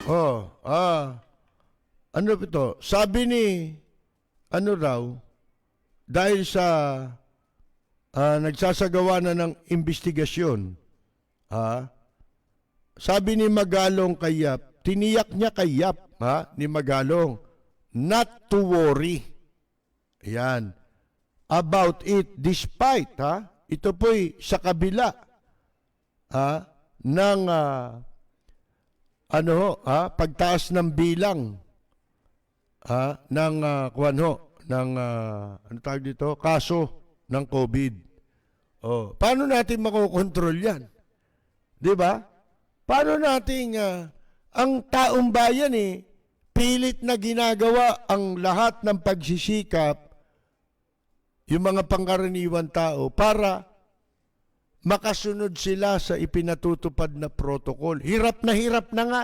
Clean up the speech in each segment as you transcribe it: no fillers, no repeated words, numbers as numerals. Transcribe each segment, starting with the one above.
Oh, ano ito? Sabi ni, ano raw, dahil sa nagsasagawa na ng investigasyon, sabi ni Magalong kay Yap, tiniyak niya kay Yap, ni Magalong, not to worry. Ayan. About it, despite, ito po'y sa kabila, ng, pagtaas ng bilang, ng, ano tawag dito, kaso ng COVID. Oh, paano natin makokontrol yan? Di ba? Paano natin, ang taong bayan pilit na ginagawa ang lahat ng pagsisikap, yung mga pangkaraniwan tao, para makasunod sila sa ipinatutupad na protocol. Hirap na nga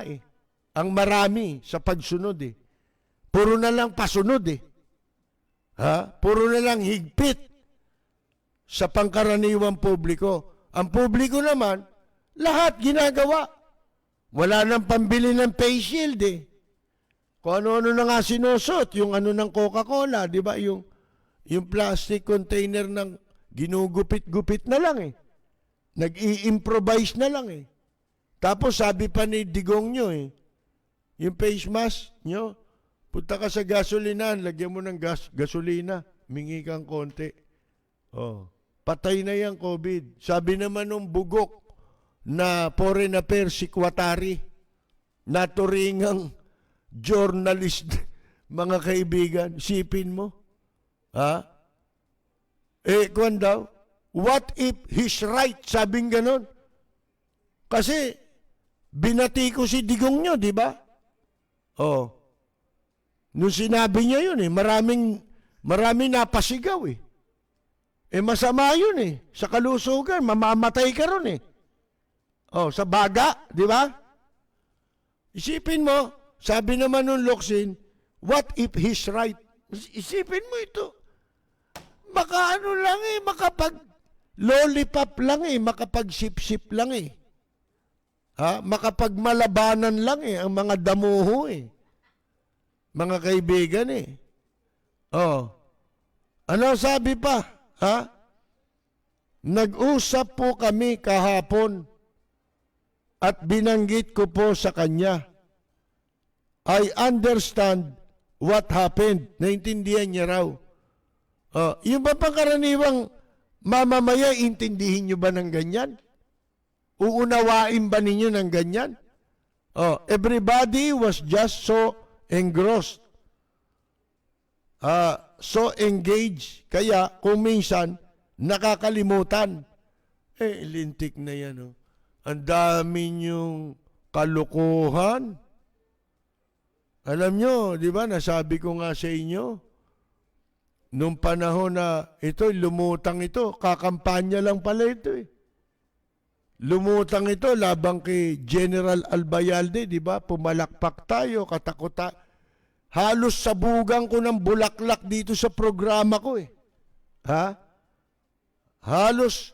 ang marami sa pagsunod Puro na lang pasunod Puro na lang higpit sa pangkaraniwang publiko. Ang publiko naman, lahat ginagawa. Wala nang pambili ng face shield Kung ano-ano na nga sinusot, yung ano ng Coca-Cola, di ba? Yung plastic container ng ginugupit-gupit na lang Nag-i-improvise na lang Tapos sabi pa ni Digong nyo yung face mask nyo, punta ka sa gasolinahan, lagyan mo ng gasolina, mingi kang konti. Oh, patay na yung COVID. Sabi naman nung bugok na foreign affairs secretary, naturingang journalist, mga kaibigan, sipin mo. Kwan daw, what if he's right? Sabing ganon. Kasi, binati ko si Digong nyo, di ba? Oh. Nung sinabi niya yun maraming napasigaw masama yun Sa kalusugan, mamamatay ka ron Oh, sa baga, di ba? Isipin mo, sabi naman nung Locsin, what if he's right? Isipin mo ito. Baka ano lang makapag lollipop lang makapag-sip-sip lang makapagmalabanan lang ang mga damuho mga kaibigan Oh. Ano sabi pa? Nag-usap po kami kahapon at binanggit ko po sa kanya. I understand what happened. Naintindihan niya raw. Yung ba pangkaraniwang mamamaya, intindihin nyo ba ng ganyan? Uunawain ba ninyo ng ganyan? Everybody was just so engrossed. So engaged. Kaya kung minsan, nakakalimutan. Lintik na yan. Ang dami nyong kalukuhan. Alam nyo, di ba, nasabi ko nga sa inyo, nung panahon na ito, lumutang ito, kakampanya lang pala ito Lumutang ito labang kay General Albayalde, di ba? Pumalakpak tayo, katakuta. Halos sabugan ko ng bulaklak dito sa programa ko Halos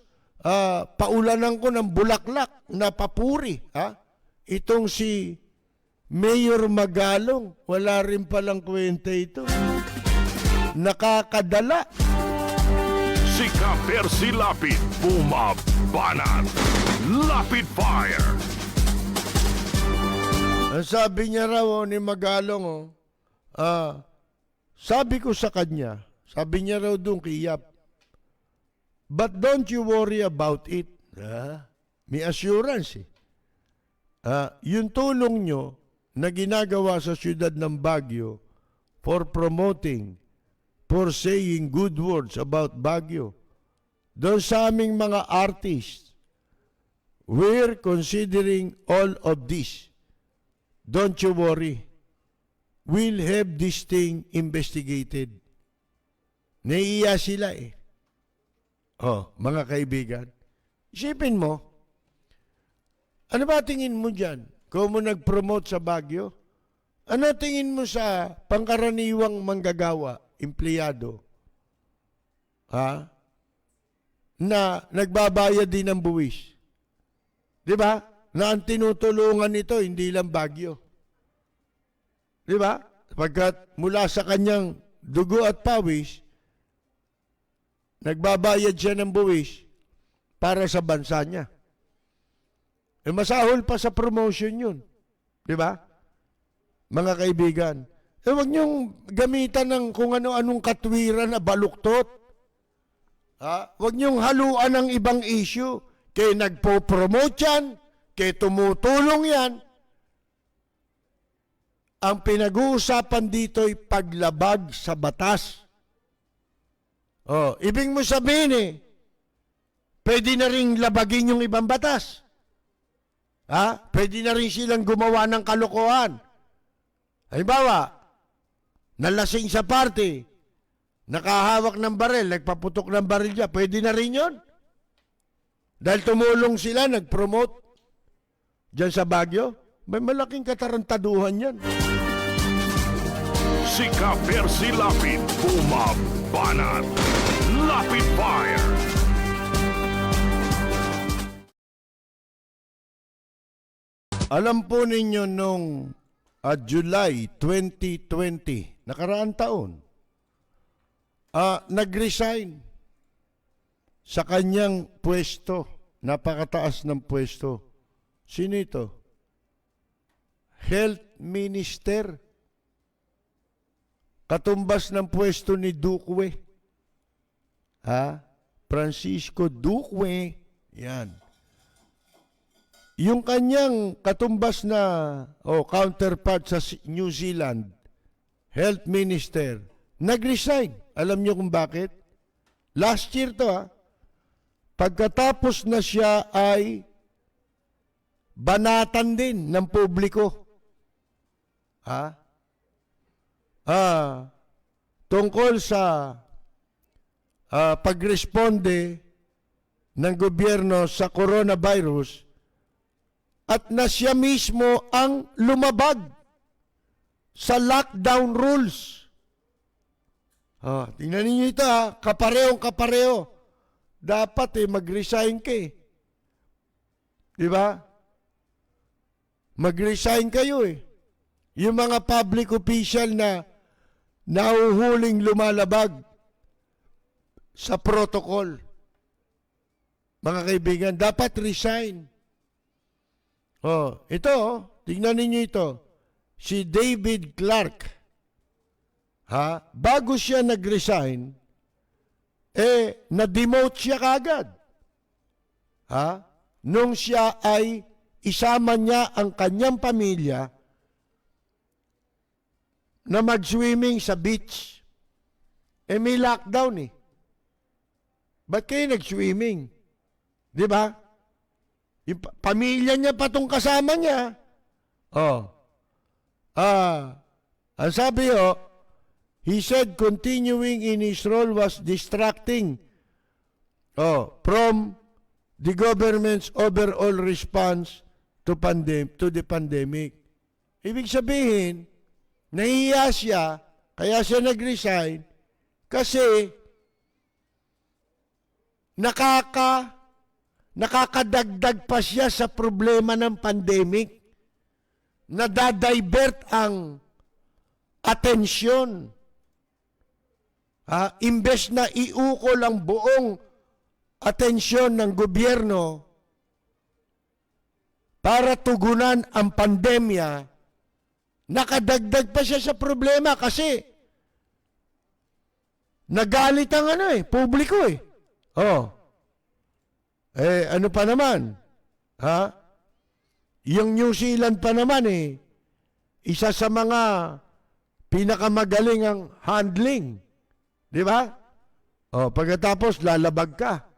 paulanan ko ng bulaklak na papuri. Itong si Mayor Magalong, wala rin palang kwenta ito. Nakakadala. Si Ka-Percy Lapid, bumabanat. Lapid Fire. Ang sabi niya raw ni Magalong, sabi ko sa kanya, sabi niya raw doon kay Yap, but don't you worry about it. May assurance yung tulong nyo na ginagawa sa siyudad ng Baguio for promoting, for saying good words about Baguio, doon sa aming mga artists, we're considering all of this. Don't you worry. We'll have this thing investigated. Naiiya sila mga kaibigan. Isipin mo, ano ba tingin mo dyan? Kung mo nag-promote sa Baguio, ano tingin mo sa pangkaraniwang manggagawa, empleyado? Na nagbabayad din ng buwis. Di ba? Na ang tinutulungan nito, hindi lang Baguio. Di ba? Pagkat mula sa kanyang dugo at pawis, nagbabayad siya ng buwis para sa bansa niya. Masahol pa sa promotion yun. Di ba? Mga kaibigan. Huwag niyong gamitan ng kung ano-anong katwiran na baluktot. Huwag niyong haluan ng ibang issue. Kaya nagpo-promote yan, kaya tumutulong yan. Ang pinag-uusapan dito'y paglabag sa batas. Ibig mo sabihin pwede na rin labagin yung ibang batas. Pwede na rin silang gumawa ng kalokohan. Halimbawa, nalasing sa party, nakahawak ng baril, nagpaputok ng baril niya, pwede na rin yun. Dahil tumulong sila, nag-promote dyan sa Baguio, may malaking katarantaduhan yan. Si Ka-Percy Lapid, bumabanat. Lapid Fire. Alam po ninyo nung July 2020, nakaraang taon, nag-resign sa kanyang pwesto, napakataas ng pwesto. Sino ito? Health Minister. Katumbas ng pwesto ni Duque. Francisco Duque. Yan. Yung kanyang katumbas na counterpart sa New Zealand, Health Minister, nag-resign. Alam niyo kung bakit? Last year to pagkatapos na siya ay banatan din ng publiko. Tungkol sa pagresponde ng gobyerno sa coronavirus, at na siya mismo ang lumabag sa lockdown rules. Tingnan niyo ito kaparehong kapareho. Dapat mag-resign ka Di ba? Mag-resign kayo Yung mga public official na nahuhuling lumalabag sa protocol. Mga kaibigan, dapat resign. Ito, tingnan ninyo ito. Si David Clark. Bago siya nag-resign, na-demote siya kagad. Nung siya ay isama niya ang kanyang pamilya na mag-swimming sa beach. May lockdown Ba't kayo nag-swimming? Di ba? Yung pamilya niya pa itong kasama niya. Ang sabi he said continuing in his role was distracting from the government's overall response to the pandemic. Ibig sabihin, nahiya siya, kaya siya nag-resign, kasi nakakadagdag pa siya sa problema ng pandemic. Nadadivert ang atensyon. Imbes na iukol ang buong atensyon ng gobyerno para tugunan ang pandemya, nakadagdag pa siya sa problema kasi nagalit ang publiko ano pa naman? Yung New Zealand pa naman isa sa mga pinakamagaling ang handling. Di ba? Pagkatapos lalabag ka.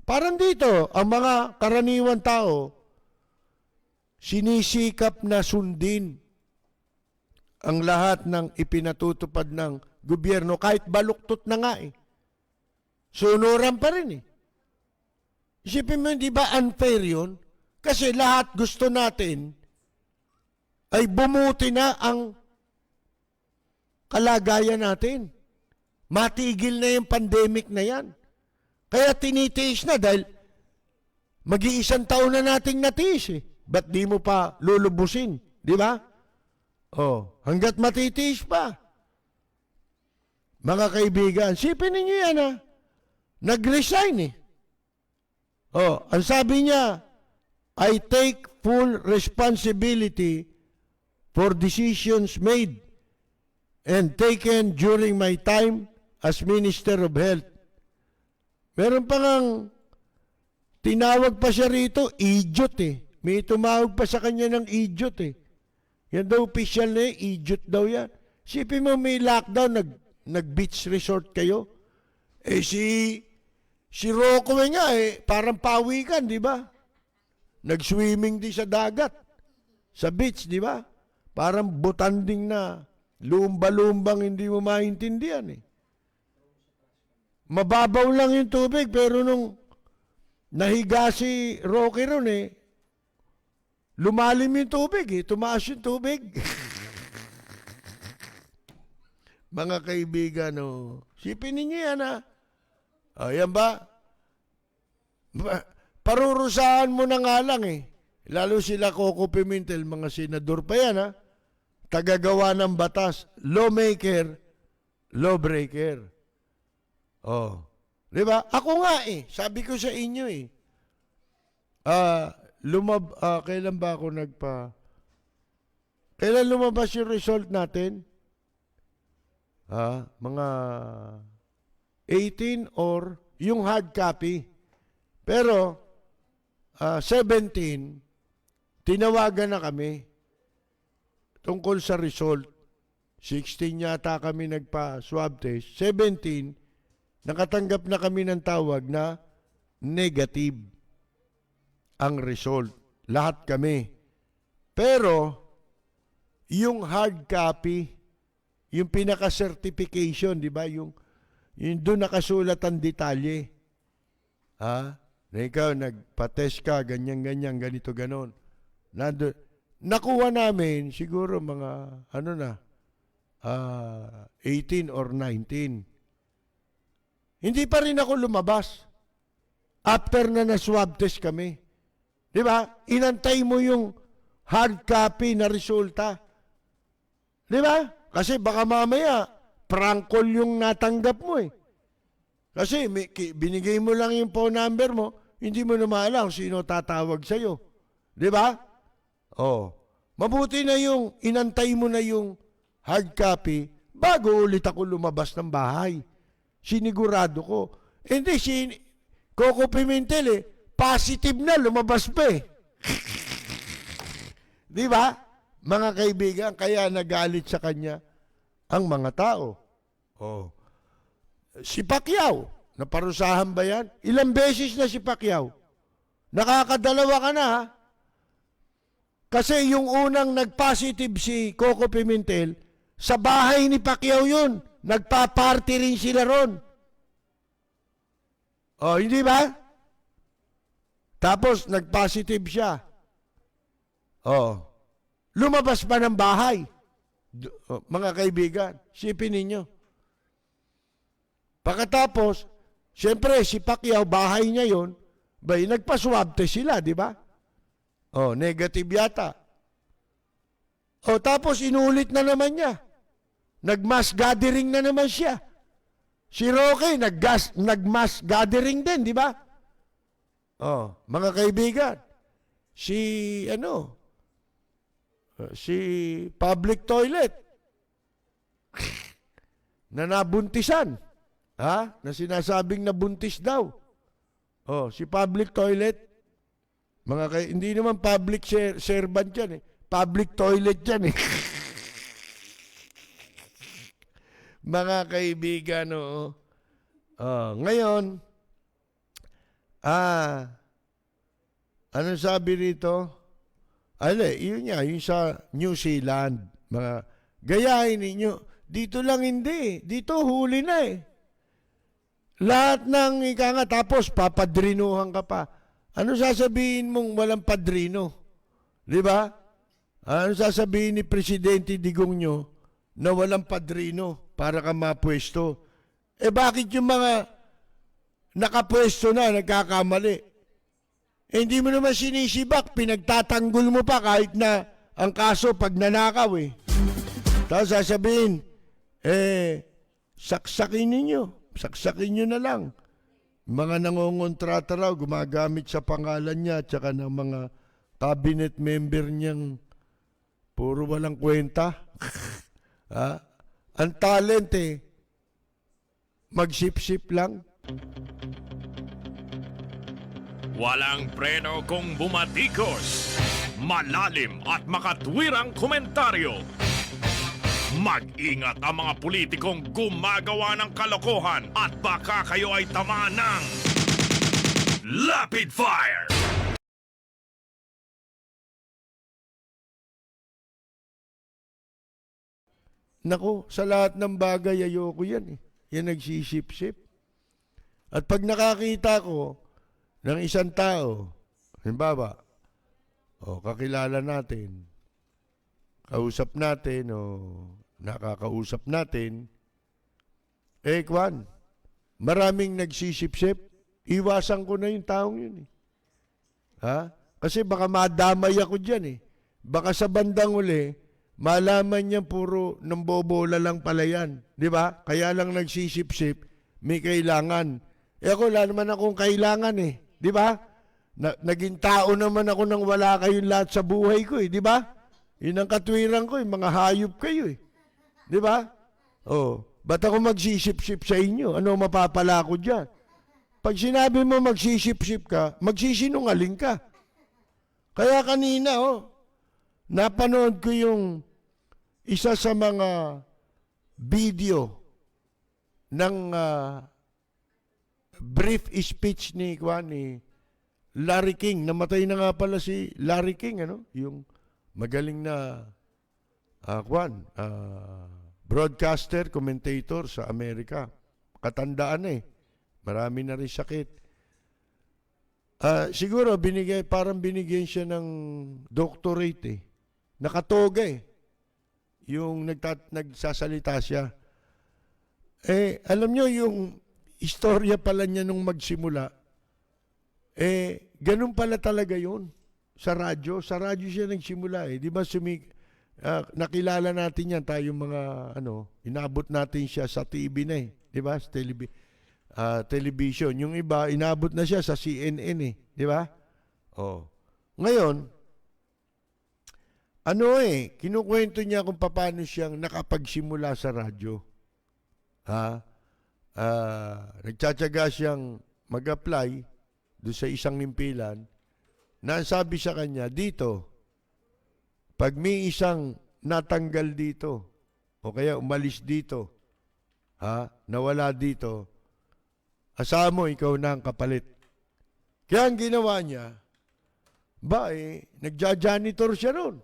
Parang dito, ang mga karaniwan tao, sinisikap na sundin ang lahat ng ipinatutupad ng gobyerno, kahit baluktot na nga Sunuran pa rin Isipin mo, di ba unfair yun? Kasi lahat gusto natin ay bumuti na ang kalagayan natin. Matigil na yung pandemic na yan. Kaya tinitiis na dahil mag-iisang taon na nating natiis Ba't di mo pa lulubusin? Di ba? Hanggat matitiis pa. Mga kaibigan, sipin ninyo yan ha. Nag-resign eh. Ang sabi niya, I take full responsibility for decisions made and taken during my time as Minister of Health. Meron pa ngang tinawag pa siya rito, idiot eh. May tumawag pa sa kanya ng idiot eh. Yan daw official na idiot daw yan. Sipin mo may lockdown, nag-beach resort kayo. Si Rocco nga parang pawikan, di ba? Nag-swimming din sa dagat. Sa beach, di ba? Parang butanding na lumba-lumbang hindi mo maintindihan eh. Mababaw lang yung tubig pero nung nahiga si Rocky ron lumalim yung tubig tumaas yung tubig. Mga kaibigan, sipin ninyo yan ha. Yan ba? Parurusahan mo na nga lang Lalo sila Coco Pimentel, mga senador pa yan ha. Tagagawa ng batas, lawmaker, lawbreaker. Di ba? Ako nga sabi ko sa inyo kailan ba ako kailan lumabas yung result natin? Mga 18 or yung hard copy. Pero 17 tinawagan na kami tungkol sa result. 16 yata kami nagpa-swab test. 17 nakatanggap na kami ng tawag na negative ang result. Lahat kami. Pero, yung hard copy, yung pinaka-certification, di ba? Yung doon nakasulat ang detalye. Na ikaw, nagpa-test ka, ganyan-ganyan, ganito, ganon. Nakuha namin, siguro mga, 18 or 19. Hindi pa rin ako lumabas. After na na-swab test kami. Di ba? Inantay mo yung hard copy na resulta. Di ba? Kasi baka mamaya, prank call yung natanggap mo Kasi binigay mo lang yung phone number mo, hindi mo na maalam sino tatawag sa'yo. Di ba? Mabuti na yung inantay mo na yung hard copy bago ulit ako lumabas ng bahay. Sinigurado ko. Hindi, Coco Pimentel positive na, lumabas pa Di ba? Mga kaibigan, kaya nagalit sa kanya ang mga tao. Si Pacquiao, naparusahan ba yan? Ilang beses na si Pacquiao? Nakakadalawa ka na Kasi yung unang nag-positive si Coco Pimentel, sa bahay ni Pacquiao yun. Nagpa-party rin sila ron. Hindi ba? Tapos, nag-positive siya. Lumabas pa ng bahay. Mga kaibigan, sipin ninyo. Pagkatapos, siyempre, si Pacquiao, bahay niya yun, nagpa-swab test sila, di ba? Negative yata. Tapos, inulit na naman niya. Nag-mass gathering na naman siya. Si Roque, nag-mass gathering din, di ba? Mga kaibigan, si public toilet na nabuntisan, na sinasabing nabuntis daw. Si public toilet, hindi naman public servant yan public toilet yan Mga kaibigan, ngayon, ano sabi rito? Yun sa New Zealand. Gayahin ninyo. Dito lang hindi. Dito huli na Lahat ng tapos papadrinuhan ka pa. Ano sasabihin mong walang padrino? Di ba? Ano sasabihin ni Presidente Digong nyo na walang padrino para ka mapwesto? Bakit yung mga nakapwesto na nagkakamali? Hindi mo naman sinisibak, pinagtatanggol mo pa kahit na ang kaso pag nanakaw Tapos sasabihin, saksakin nyo na lang. Mga nangongontrata raw, gumagamit sa pangalan niya, tsaka ng mga cabinet member niyang puro walang kwenta. Ha? Ang talent magsip-sip lang. Walang preno kung bumatikos. Malalim at makatwirang komentaryo. Mag-ingat ang mga politikong gumagawa ng kalokohan at baka kayo ay tamaan ng Lapid Fire! Naku, sa lahat ng bagay ayoko yan Yan nagsisip-sip. At pag nakakita ko ng isang tao, halimbawa, kakilala natin, kausap natin nakakausap natin, maraming nagsisip-sip, iwasan ko na yung taong yun Ha? Kasi baka madamay ako dyan Baka sa bandang uli, malaman niya puro nambobola lang pala yan. Di ba? Kaya lang nagsisip-sip, may kailangan. Ako, wala naman akong kailangan Di ba? Naging tao naman ako nang wala kayong lahat sa buhay ko Di ba? Yun ang katwiran ko mga hayop kayo Di ba? Ba't ako magsisip-sip sa inyo? Ano mapapala ko dyan? Pag sinabi mo magsisip-sip ka, magsisinungaling ka. Kaya kanina, napanood ko yung isa sa mga video ng brief speech ni Larry King. Namatay na nga pala si Larry King, yung magaling na broadcaster, commentator sa Amerika. Katandaan Marami na rin sakit. Siguro parang binigyan siya ng doctorate Nakatoga Yung nagsasalita siya. Alam nyo yung istorya pala niya nung magsimula. Ganun pala talaga yun. Sa radyo siya nagsimula Di ba nakilala natin yan, tayong mga inabot natin siya sa TV na Di ba? Sa television. Yung iba, inabot na siya sa CNN Di ba? Ngayon, kinukwento niya kung paano siyang nakapagsimula sa radyo. Nagtsatsaga siyang mag-apply doon sa isang impilan na sabi sa kanya, dito, pag may isang natanggal dito, o kaya umalis dito, nawala dito, asahan mo, ikaw na ang kapalit. Kaya ang ginawa niya, nagja-janitor siya ron.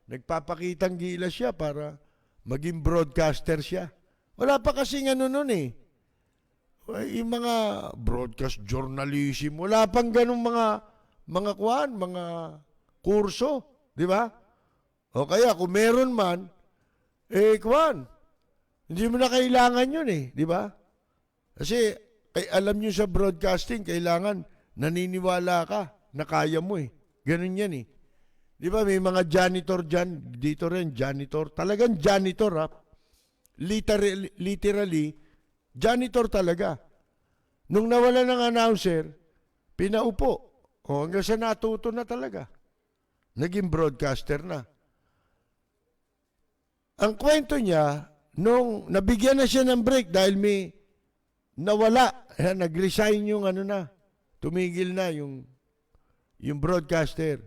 Nagpapakitang gilas siya para maging broadcaster siya. Wala pa kasing nun yung mga broadcast journalism, wala pang ganung mga kurso. Di ba? O kaya kung meron man, hindi mo na kailangan yun di ba? Kasi alam nyo sa broadcasting, kailangan naniniwala ka na kaya mo Ganun yan Di ba may mga janitor dyan, dito rin, janitor. Talagang janitor Literally, janitor talaga. Nung nawala ng announcer, pinaupo. Hanggang sa natuto na talaga. Naging broadcaster na. Ang kwento niya, nung nabigyan na siya ng break dahil may nawala, nag-resign yung tumigil na yung broadcaster.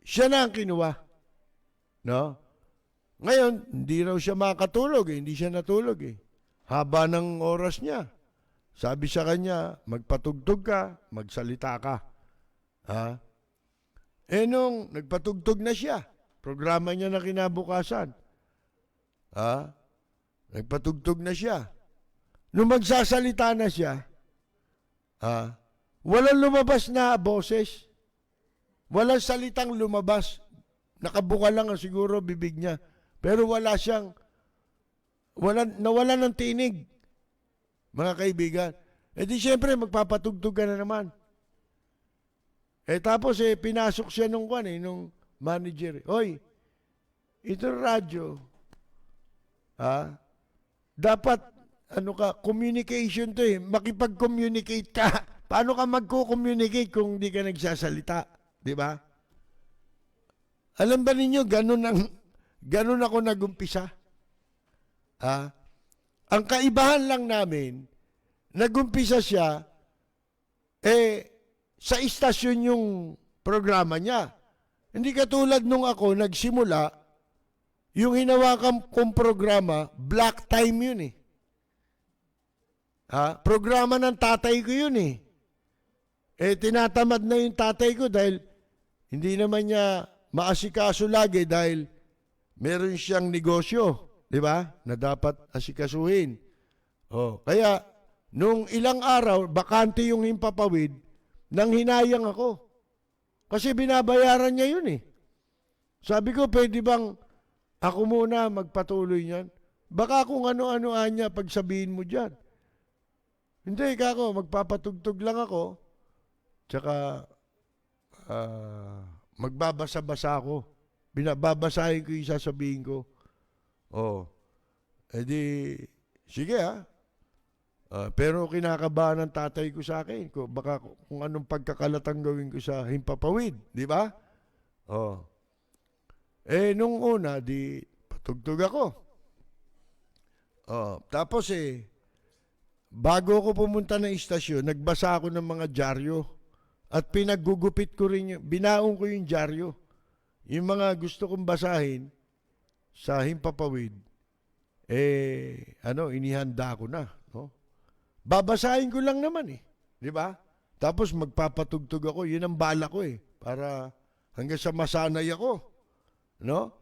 Siya na ang kinuha. No? Ngayon, hindi raw siya makatulog hindi siya natulog Haba ng oras niya. Sabi sa kanya, magpatugtog ka, magsalita ka. Nung nagpatugtog na siya, programa niya na kinabukasan. Nagpatugtog na siya. Nung magsasalita na siya, walang lumabas na boses. Walang salitang lumabas. Nakabuka lang siguro bibig niya. Pero nawala ng tinig. Mga kaibigan. Di siyempre, magpapatugtog ka na naman. Tapos pinasok siya nung manager. Hoy, Ito radyo, dapat, communication to eh. Makipag-communicate ka. Paano ka magko-communicate kung di ka nagsasalita? Di ba? Alam ba ninyo, ganun ako nagumpisa? Ang kaibahan lang namin, nagumpisa siya, sa istasyon yung programa niya. Hindi katulad nung ako nagsimula, yung hinawakan kong programa, black time yun eh. Programa ng tatay ko yun eh. Tinatamad na yung tatay ko dahil hindi naman niya maasikaso lagi dahil meron siyang negosyo, di ba? Na dapat asikasuhin. Kaya, nung ilang araw, bakante yung Himpapawid, nang hinayang ako. Kasi binabayaran niya yun eh. Sabi ko, pwede bang ako muna magpatuloy niyan? Baka kung ano-ano niya pagsabihin mo dyan. Hindi, kako, magpapatugtog lang ako. Tsaka, magbabasa-basa ako. Babasahin ko yung sasabihin ko. Sige pero kinakabahan ng tatay ko sa akin. Baka kung anong pagkakalatang gawin ko sa Himpapawid. Di ba? Nung una, patugtog ako. Tapos bago ako pumunta ng istasyon, nagbasa ako ng mga dyaryo. At pinaggugupit ko rin binaong ko yung dyaryo. Yung mga gusto kong basahin sa Himpapawid, inihanda ko na. No? Babasahin ko lang naman eh. Di ba? Tapos magpapatugtog ako. Yun ang bala ko eh. Para hanggang sa masanay ako. No?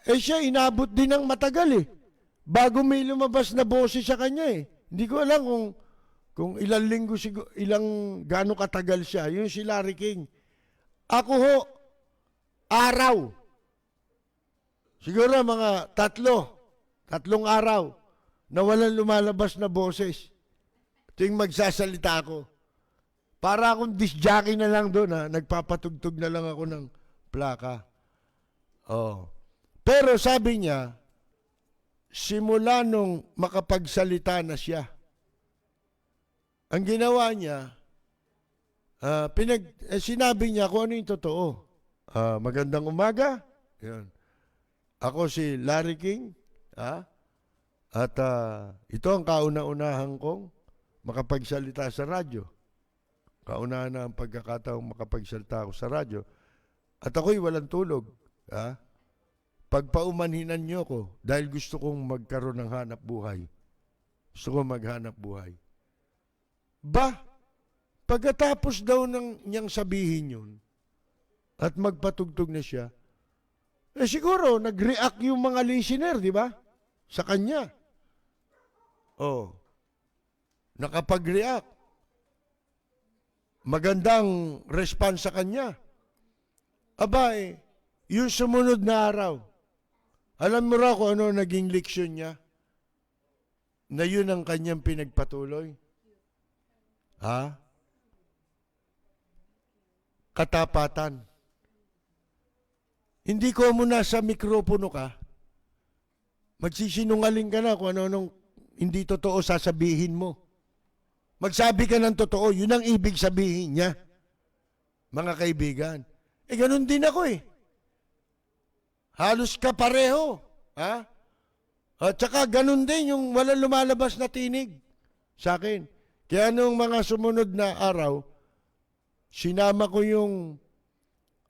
Siya inabot din ng matagal eh. Bago may lumabas na boses sa kanya eh. Hindi ko alam kung ilang linggo, gaano katagal siya. Yung si Larry King. Ako araw. Siguro mga tatlong araw na walang lumalabas na boses. Tuwing magsasalita ako. Para akong disc jockey na lang doon nagpapatugtog na lang ako ng plaka. Pero sabi niya, simula nung makapagsalita na siya, ang ginawa niya, sinabi niya kung ano yung totoo. Magandang umaga. Yun. Ako si Larry King. At ito ang kauna-unahan kong makapagsalita sa radyo. Kaunahan na ang pagkakataong makapagsalita ako sa radyo. At ako'y walang tulog. Pagpaumanhinan niyo ko dahil gusto kong magkaroon ng hanap buhay. Gusto kong maghanap buhay. Pagkatapos daw niyang sabihin yun at magpatugtog na siya, siguro nag-react yung mga listener, di ba? Sa kanya. Nakapag-react. Magandang response sa kanya. Yung sumunod na araw, alam mo raw kung ano naging leksyon niya? Na yun ang kanyang pinagpatuloy? Katapatan. Hindi ko muna sa mikropono ka, magsisinungaling ka na kung ano hindi totoo sasabihin mo. Magsabi ka ng totoo, yun ang ibig sabihin niya. Mga kaibigan. Ganun din ako eh. Halos kapareho. At saka ganun din yung walang lumalabas na tinig sa akin. Kaya nung mga sumunod na araw, sinama ko yung,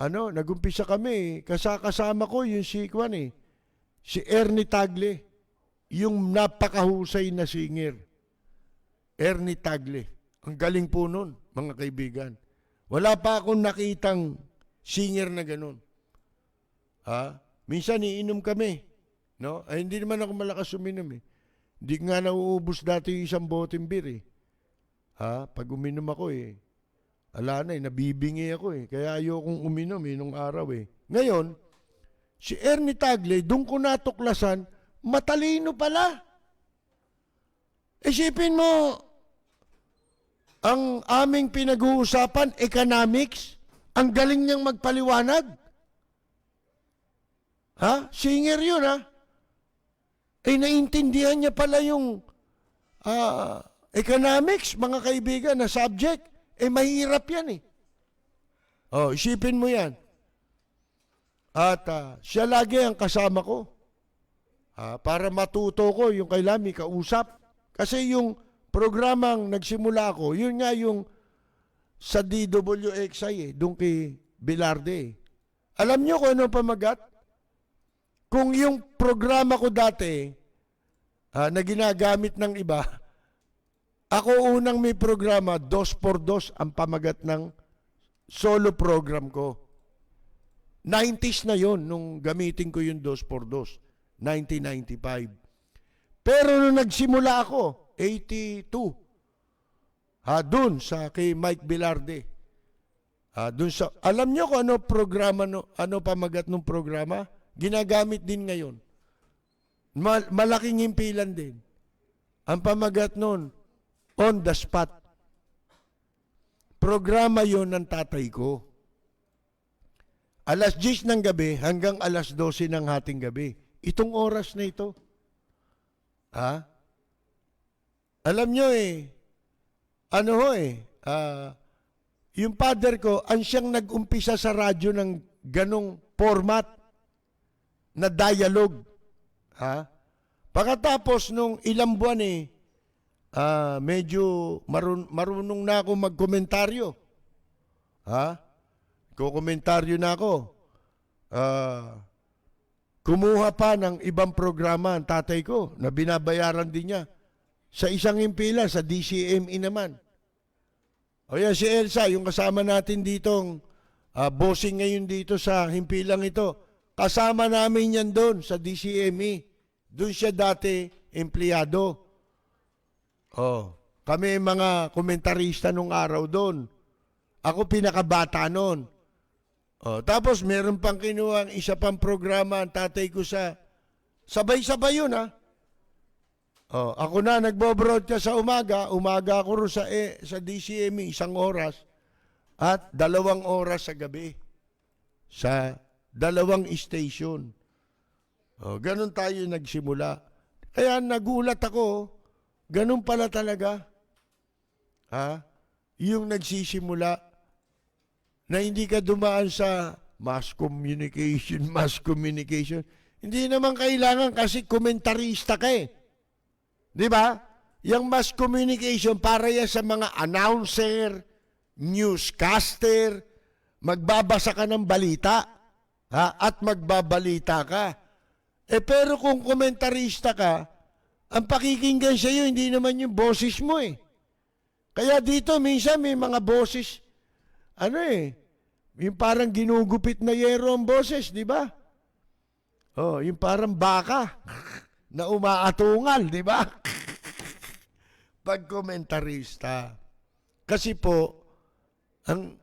nagumpisa kami, kasama ko yung si Ernie Tagle, yung napakahusay na singer. Ernie Tagle. Ang galing po nun, mga kaibigan. Wala pa akong nakitang singer na ganun. Minsan iinom kami. No? Hindi naman ako malakas uminom eh. Hindi nga nauubos dati yung isang boteng beer eh. Pag uminom ako eh, ala na nabibingi ako eh. Kaya ayokong uminom nung araw eh. Ngayon, si Ernie Tagle, doon ko natuklasan, matalino pala. Isipin mo, ang aming pinag-uusapan, economics, ang galing niyang magpaliwanag. Ha? Singer yun, ha? Eh, naintindihan niya pala yung economics, mga kaibigan, na subject. Eh, mahirap yan, eh. Oh, isipin mo yan. At siya lagi ang kasama ko. Para matuto ko yung kailangan may kausap. Kasi yung programang nagsimula ako, yun nga yung sa DWXI, doon kay Bilarde. Alam nyo kung ano pamagat? Kung yung programa ko dati na ginagamit ng iba, ako unang may programa, 2x2 ang pamagat ng solo program ko. 90s na yon nung gamitin ko yung 2x2, 1995. Pero nung nagsimula ako, 82, dun sa kay Mike Bilarde, dun sa, alam nyo kung ano programa, ano pamagat ng programa? Ginagamit din ngayon. Malaking himpilan din. Ang pamagat nun, on the spot. Programa yon ng tatay ko. Alas 10 ng gabi hanggang alas 12 ng hating gabi. Itong oras na ito. Alam nyo yung father ko, ang siyang nag-umpisa sa radyo ng ganong format na dialogue. Pagkatapos nung ilang buwan medyo marunong na ako magkomentaryo. Kukomentaryo na ako. Kumuha pa ng ibang programa ang tatay ko na binabayaran din niya. Sa isang impila, sa DCME naman. O yan, si Elsa, yung kasama natin ditong bossing ngayon dito sa himpilang ito. Kasama namin yan doon sa DCME. Doon siya dati empleyado. Kami mga komentarista nung araw doon. Ako pinakabata noon. Tapos meron pang kinuha ang isa pang programa ang tatay ko sa sabay-sabay yun ako na nagbo-broadcast sa umaga. Umaga ako rin sa DCME 1 oras at 2 oras sa gabi sa 2 station. Ganun tayo nagsimula. Kaya nagulat ako, ganun pala talaga. Yung nagsisimula na hindi ka dumaan sa mass communication. Hindi naman kailangan kasi komentarista ka eh. Di ba? Yung mass communication para yan sa mga announcer, newscaster, magbabasa ka ng balita, at magbabalita ka. Pero kung komentarista ka, ang pakikinggan sa iyo, hindi naman yung boses mo eh. Kaya dito, minsan may mga boses, yung parang ginugupit na yero ang boses, di ba? Yung parang baka na umaatungal, di ba? Pag komentarista. Kasi po, ang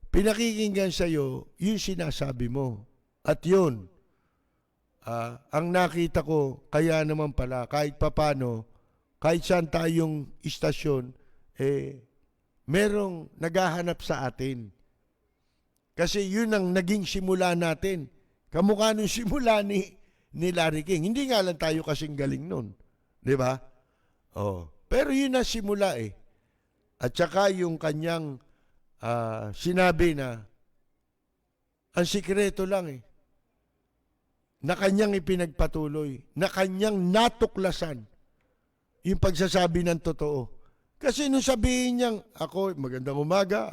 pinakikinggan sa iyo, yung sinasabi mo. At yun, ang nakita ko, kaya naman pala, kahit papano, kahit saan tayong istasyon, merong naghahanap sa atin. Kasi yun ang naging simula natin. Kamukha nung simula ni Larry King. Hindi nga lang tayo kasing galing nun. Di ba? Pero yun na simula eh. At saka yung kanyang sinabi na ang sikreto lang eh. Na kanyang ipinagpatuloy. Na kanyang natuklasan yung pagsasabi ng totoo. Kasi nung sabihin niyang, ako, magandang umaga,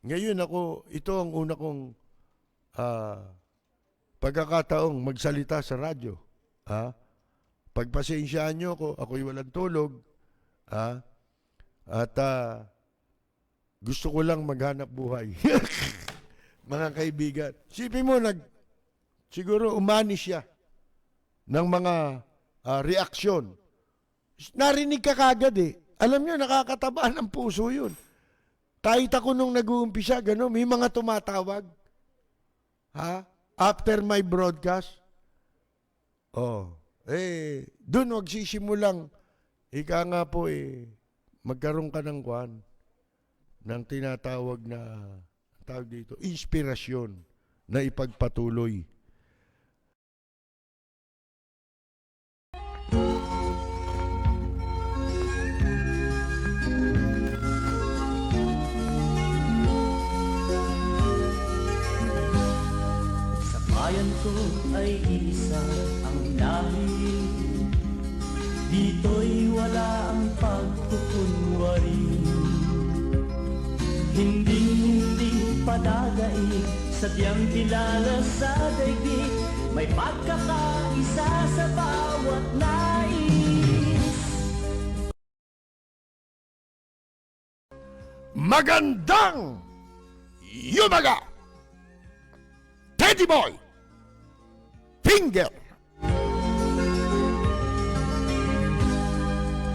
ngayon ito ang una kong pagkakataong magsalita sa radyo. Pagpasensyaan niyo ako'y walang tulog. At gusto ko lang maghanap buhay. Mga kaibigan. Sipin mo, siguro umani siya ng mga reaksyon. Narinig ka kagad eh. Alam niyo, nakakataba ng puso yun. Kahit ako nung nag-uumpisa, gano'n, may mga tumatawag. After my broadcast. Doon magsisimulang, ika nga po magkaroon ka ng ng tinatawag na, tawag dito, inspirasyon. na ipagpatuloy. Sa bayan ko ay isa ang lahi. Dito'y wala ang pagkukunwari. Hindi padagay, sadyang kilala sa daigdig. May pagkakaisa sa bawat nais. Magandang yumaga! Teddy Boy! Finger!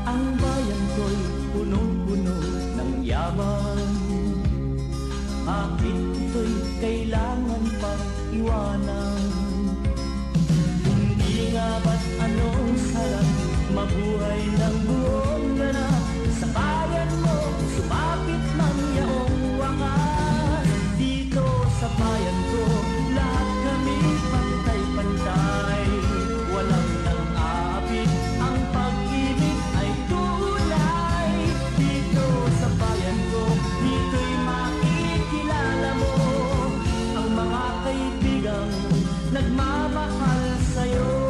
Ang bayan ko'y punong-puno ng yaman. Bakit ito'y kailangan pang iwanan? Hindi nga ba't anong sarap mabuhay ng buong ganap? Sa bayan mo, sumapit ng yaong wakas. Dito sa bayan ko, lahat kami pantay-pantay. Walang nang-aapit, ang pag-ibig ay tunay. Dito sa bayan ko, dito'y makikilala mo ang mga kaibigang nagmamahal sa'yo.